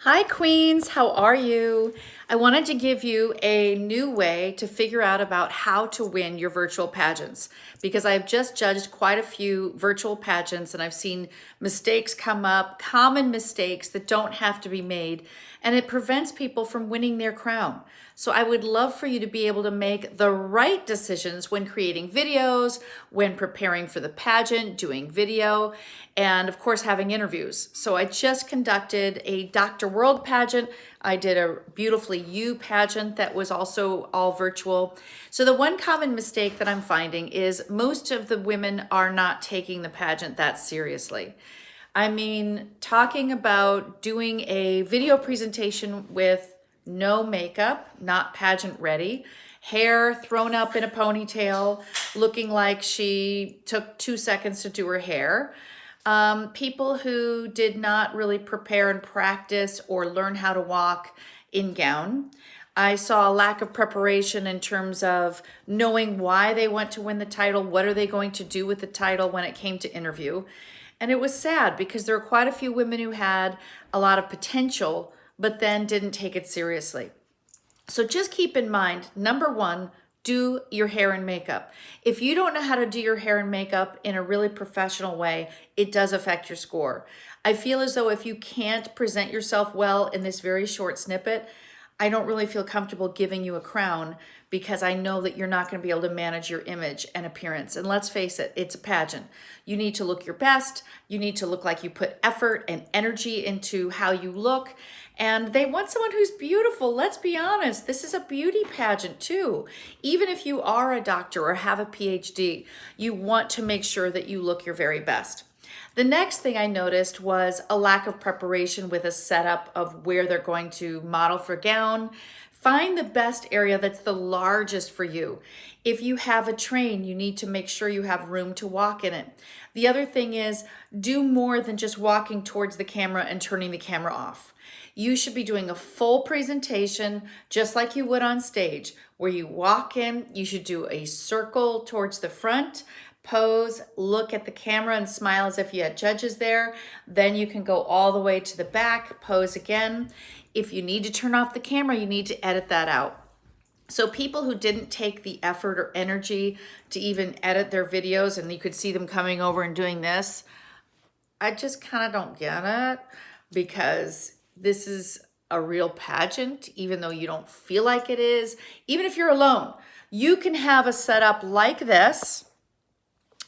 Hi Queens, how are you? I wanted to give you a new way to figure out about how to win your virtual pageants because I've just judged quite a few virtual pageants and I've seen mistakes come up, common mistakes that don't have to be made, and it prevents people from winning their crown. So I would love for you to be able to make the right decisions when creating videos, when preparing for the pageant, doing video, and of course having interviews. So I just conducted a Dr. World pageant. I did a Beautifully You pageant that was also all virtual. So the one common mistake that I'm finding is most of the women are not taking the pageant that seriously. I mean, talking about doing a video presentation with no makeup, not pageant ready, hair thrown up in a ponytail, looking like she took 2 seconds to do her hair. People who did not really prepare and practice or learn how to walk in gown. I saw a lack of preparation in terms of knowing why they want to win the title, what are they going to do with the title when it came to interview. And it was sad because there were quite a few women who had a lot of potential, but then didn't take it seriously. So just keep in mind, number one, do your hair and makeup. If you don't know how to do your hair and makeup in a really professional way, it does affect your score. I feel as though if you can't present yourself well in this very short snippet, I don't really feel comfortable giving you a crown because I know that you're not going to be able to manage your image and appearance. And let's face it, it's a pageant. You need to look your best. You need to look like you put effort and energy into how you look. And they want someone who's beautiful. Let's be honest. This is a beauty pageant too. Even if you are a doctor or have a PhD, you want to make sure that you look your very best. The next thing I noticed was a lack of preparation with a setup of where they're going to model for gown. Find the best area that's the largest for you. If you have a train, you need to make sure you have room to walk in it. The other thing is do more than just walking towards the camera and turning the camera off. You should be doing a full presentation just like you would on stage, where you walk in, you should do a circle towards the front, pose, look at the camera and smile as if you had judges there. Then you can go all the way to the back, pose again. If you need to turn off the camera, you need to edit that out. So people who didn't take the effort or energy to even edit their videos, and you could see them coming over and doing this, I just kind of don't get it, because this is a real pageant, even though you don't feel like it is. Even if you're alone, you can have a setup like this,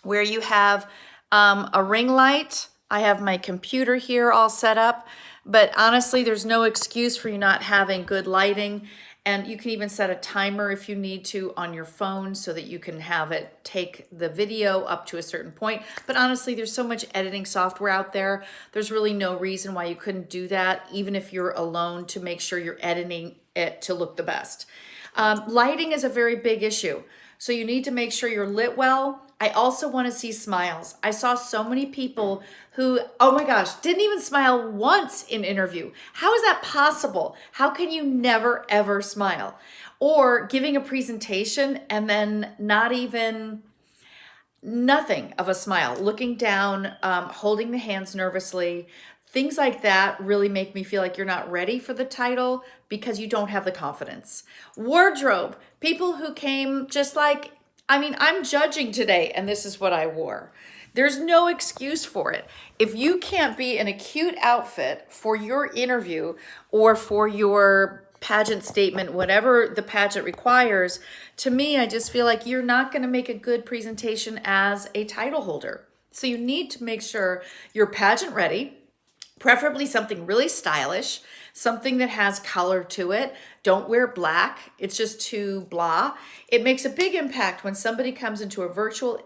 where you have a ring light. I have my computer here all set up, but honestly, there's no excuse for you not having good lighting. And you can even set a timer if you need to on your phone so that you can have it take the video up to a certain point. But honestly, there's so much editing software out there. There's really no reason why you couldn't do that, even if you're alone, to make sure you're editing it to look the best. Lighting is a very big issue. So you need to make sure you're lit well. I also want to see smiles. I saw so many people who, oh my gosh, didn't even smile once in interview. How is that possible? How can you never, ever smile? Or giving a presentation and then not even nothing of a smile, looking down, holding the hands nervously. Things like that really make me feel like you're not ready for the title because you don't have the confidence. Wardrobe, people who came just like, I'm judging today and this is what I wore. There's no excuse for it. If you can't be in a cute outfit for your interview or for your pageant statement, whatever the pageant requires, to me, I just feel like you're not going to make a good presentation as a title holder. So you need to make sure you're pageant ready, preferably something really stylish, something that has color to it. Don't wear black. It's just too blah. It makes a big impact when somebody comes into a virtual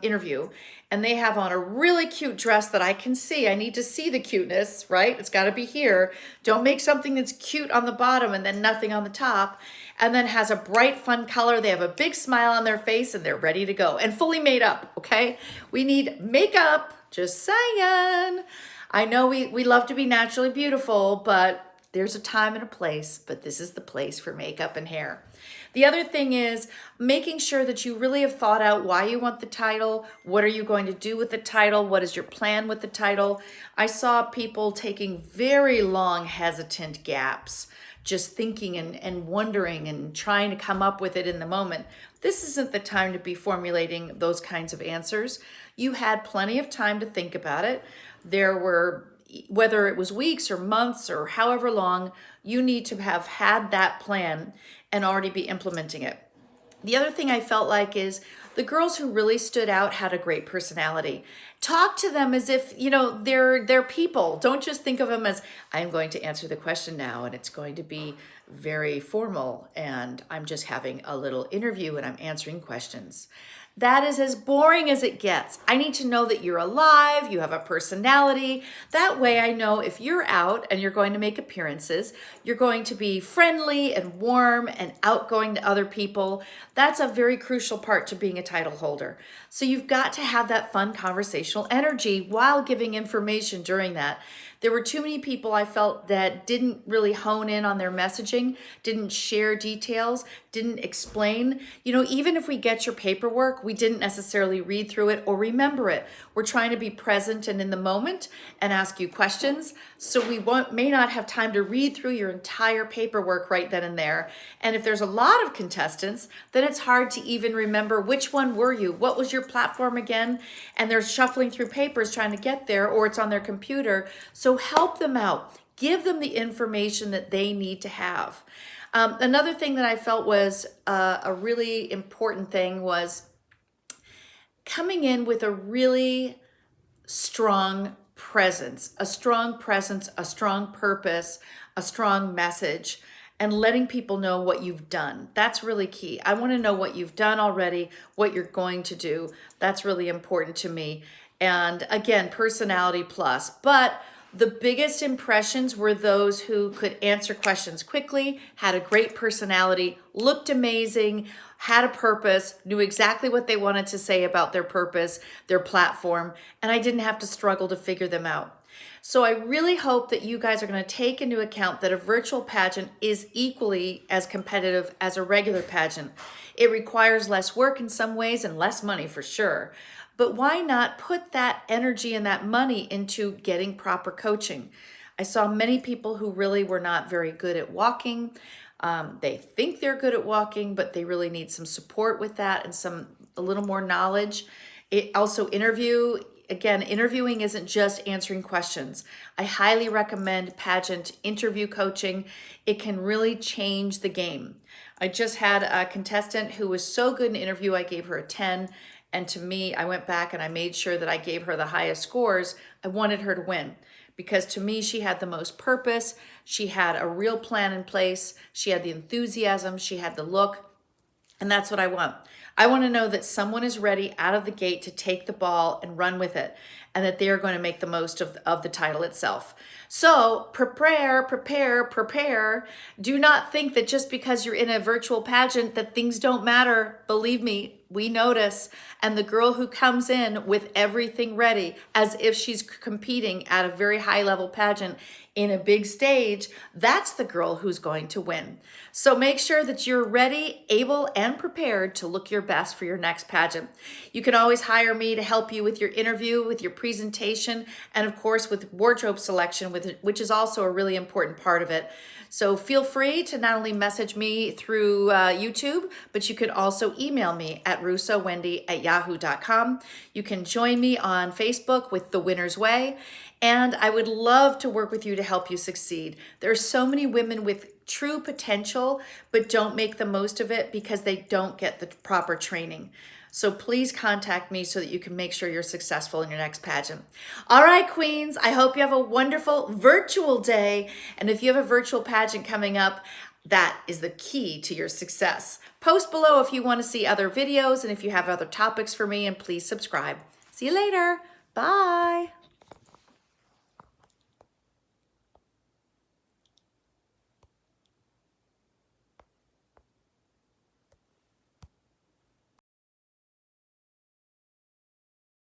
interview and they have on a really cute dress that I can see. I need to see the cuteness, right? It's got to be here. Don't make something that's cute on the bottom and then nothing on the top, and then has a bright, fun color. They have a big smile on their face and they're ready to go and fully made up, okay? We need makeup, just saying. I know we love to be naturally beautiful, but There's a time and a place, but this is the place for makeup and hair. The other thing is making sure that you really have thought out why you want the title. What are you going to do with the title? What is your plan with the title? I saw people taking very long, hesitant gaps, just thinking and wondering and trying to come up with it in the moment. This isn't the time to be formulating those kinds of answers. You had plenty of time to think about it. There were, whether it was weeks or months or however long, you need to have had that plan and already be implementing it. The other thing I felt like is the girls who really stood out had a great personality. Talk to them as if, they're people. Don't just think of them as, I'm going to answer the question now and it's going to be very formal and I'm just having a little interview and I'm answering questions. That is as boring as it gets. I need to know that you're alive, you have a personality. That way I know if you're out and you're going to make appearances, you're going to be friendly and warm and outgoing to other people. That's a very crucial part to being a title holder. So you've got to have that fun conversational energy while giving information during that. There were too many people I felt that didn't really hone in on their messaging, didn't share details, didn't explain. Even if we get your paperwork, we didn't necessarily read through it or remember it. We're trying to be present and in the moment and ask you questions. So we may not have time to read through your entire paperwork right then and there. And if there's a lot of contestants, then it's hard to even remember which one were you? What was your platform again? And they're shuffling through papers trying to get there, or it's on their computer. So help them out. Give them the information that they need to have. Another thing that I felt was a really important thing was coming in with a really strong presence, a strong purpose, a strong message, and letting people know what you've done. That's really key. I want to know what you've done already, what you're going to do. That's really important to me. And again, personality plus. But the biggest impressions were those who could answer questions quickly, had a great personality, looked amazing, had a purpose, knew exactly what they wanted to say about their purpose, their platform, and I didn't have to struggle to figure them out. So I really hope that you guys are going to take into account that a virtual pageant is equally as competitive as a regular pageant. It requires less work in some ways and less money for sure. But why not put that energy and that money into getting proper coaching? I saw many people who really were not very good at walking. They think they're good at walking, but they really need some support with that and a little more knowledge. Interviewing isn't just answering questions. I highly recommend pageant interview coaching. It can really change the game. I just had a contestant who was so good in interview, I gave her a 10. And to me, I went back and I made sure that I gave her the highest scores. I wanted her to win because to me, she had the most purpose. She had a real plan in place. She had the enthusiasm. She had the look. And that's what I want. I want to know that someone is ready out of the gate to take the ball and run with it, and that they are going to make the most of the title itself. So prepare. Do not think that just because you're in a virtual pageant that things don't matter. Believe me, we notice. And the girl who comes in with everything ready, as if she's competing at a very high level pageant in a big stage, that's the girl who's going to win. So make sure that you're ready, able, and prepared to look your best for your next pageant. You can always hire me to help you with your interview, with your presentation, and of course with wardrobe selection, which is also a really important part of it. So feel free to not only message me through YouTube, but you could also email me at russowendy@yahoo.com. You can join me on Facebook with The Winner's Way, and I would love to work with you to help you succeed. There are so many women with true potential, but don't make the most of it because they don't get the proper training. So please contact me so that you can make sure you're successful in your next pageant. All right, queens, I hope you have a wonderful virtual day. And if you have a virtual pageant coming up, that is the key to your success. Post below if you want to see other videos and if you have other topics for me, and please subscribe. See you later. Bye.